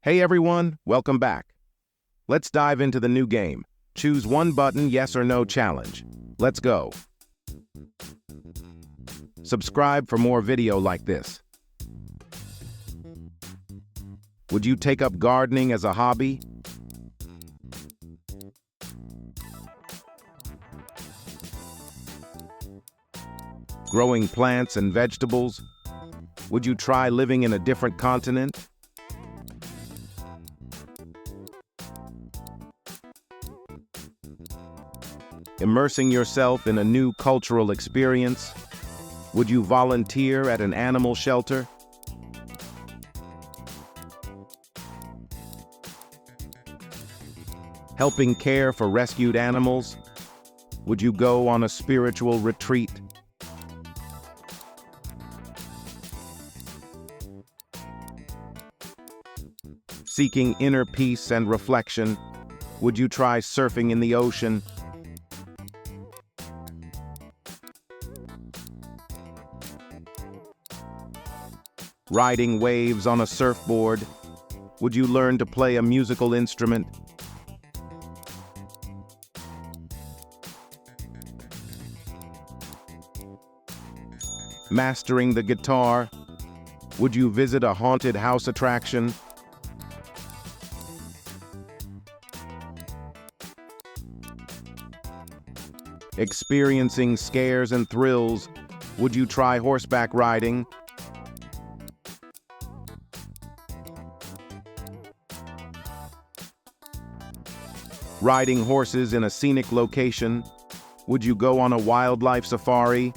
Hey everyone, welcome back. Let's dive into the new game. Choose one button, yes or no challenge. Let's go. Subscribe for more video like this. Would you take up gardening as a hobby? Growing plants and vegetables? Would you try living in a different continent? Immersing yourself in a new cultural experience? Would you volunteer at an animal shelter? Helping care for rescued animals? Would you go on a spiritual retreat? Seeking inner peace and reflection? Would you try surfing in the ocean? Riding waves on a surfboard? Would you learn to play a musical instrument? Mastering the guitar? Would you visit a haunted house attraction? Experiencing scares and thrills? Would you try horseback riding? Riding horses in a scenic location? Would you go on a wildlife safari?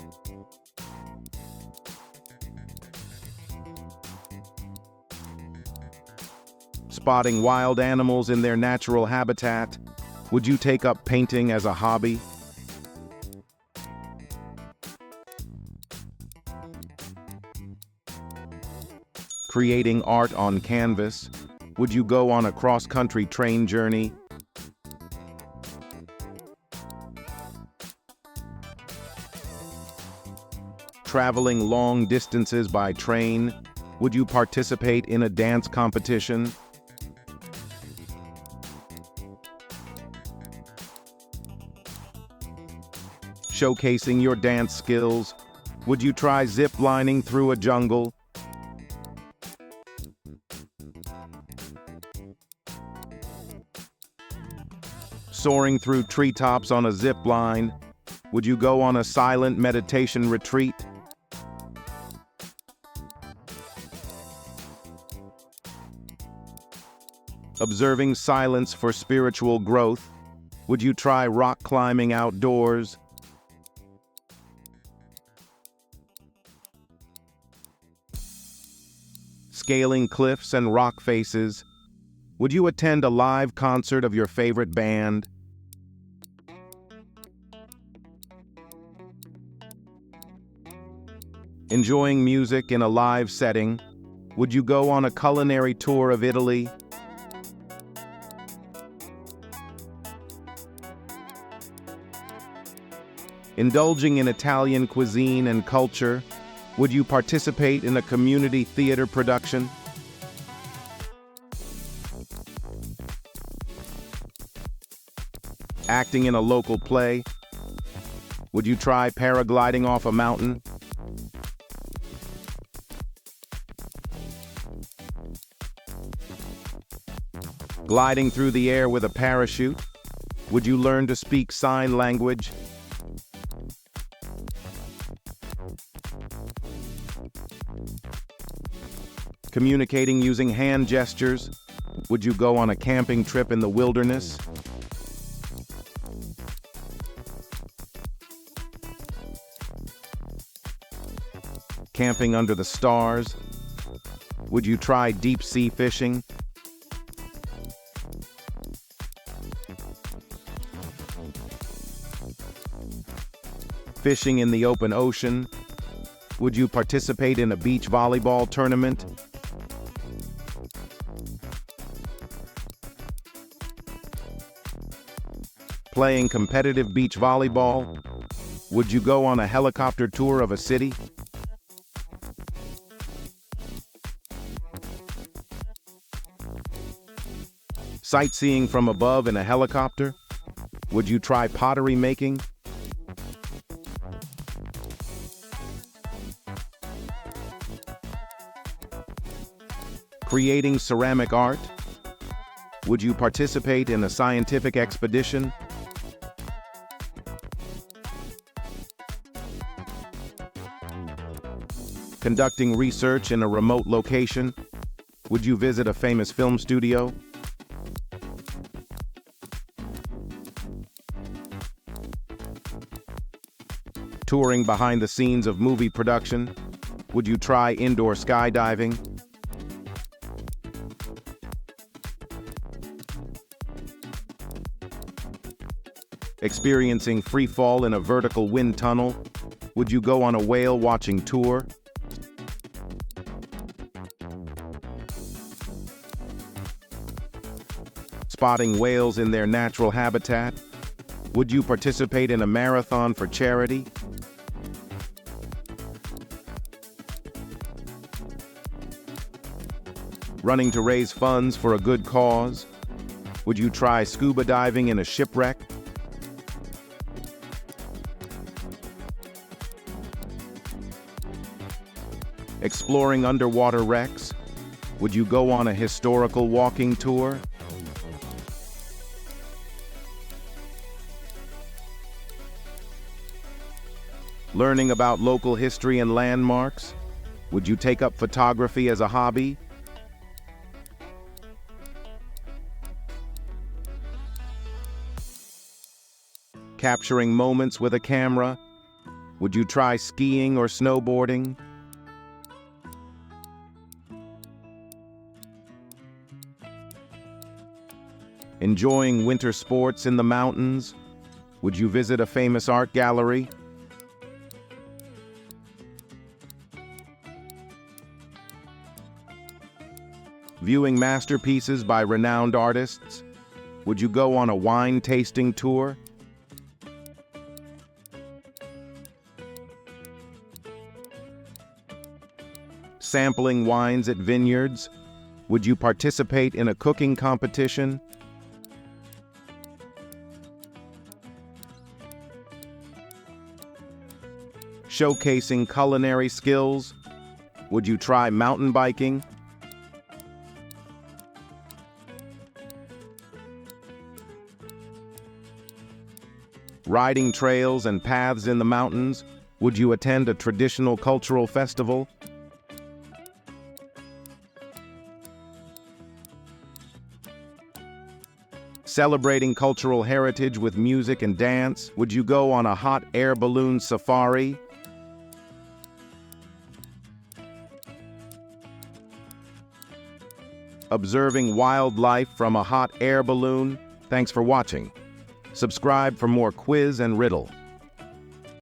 Spotting wild animals in their natural habitat? Would you take up painting as a hobby? Creating art on canvas? Would you go on a cross-country train journey? Traveling long distances by train? Would you participate in a dance competition? Showcasing your dance skills? Would you try zip lining through a jungle? Soaring through treetops on a zip line? Would you go on a silent meditation retreat? Observing silence for spiritual growth? Would you try rock climbing outdoors? Scaling cliffs and rock faces? Would you attend a live concert of your favorite band? Enjoying music in a live setting? Would you go on a culinary tour of Italy? Indulging in Italian cuisine and culture? Would you participate in a community theater production? Acting in a local play? Would you try paragliding off a mountain? Gliding through the air with a parachute? Would you learn to speak sign language? Communicating using hand gestures? Would you go on a camping trip in the wilderness? Camping under the stars? Would you try deep sea fishing? Fishing in the open ocean? Would you participate in a beach volleyball tournament? Playing competitive beach volleyball? Would you go on a helicopter tour of a city? Sightseeing from above in a helicopter? Would you try pottery making? Creating ceramic art? Would you participate in a scientific expedition? Conducting research in a remote location? Would you visit a famous film studio? Touring behind the scenes of movie production? Would you try indoor skydiving? Experiencing free fall in a vertical wind tunnel? Would you go on a whale watching tour? Spotting whales in their natural habitat? Would you participate in a marathon for charity? Running to raise funds for a good cause? Would you try scuba diving in a shipwreck? Exploring underwater wrecks? Would you go on a historical walking tour? Learning about local history and landmarks? Would you take up photography as a hobby? Capturing moments with a camera? Would you try skiing or snowboarding? Enjoying winter sports in the mountains? Would you visit a famous art gallery? Viewing masterpieces by renowned artists? Would you go on a wine tasting tour? Sampling wines at vineyards? Would you participate in a cooking competition? Showcasing culinary skills? Would you try mountain biking? Riding trails and paths in the mountains? Would you attend a traditional cultural festival? Celebrating cultural heritage with music and dance? Would you go on a hot air balloon safari? Observing wildlife from a hot air balloon? Thanks for watching. Subscribe for more quiz and riddle.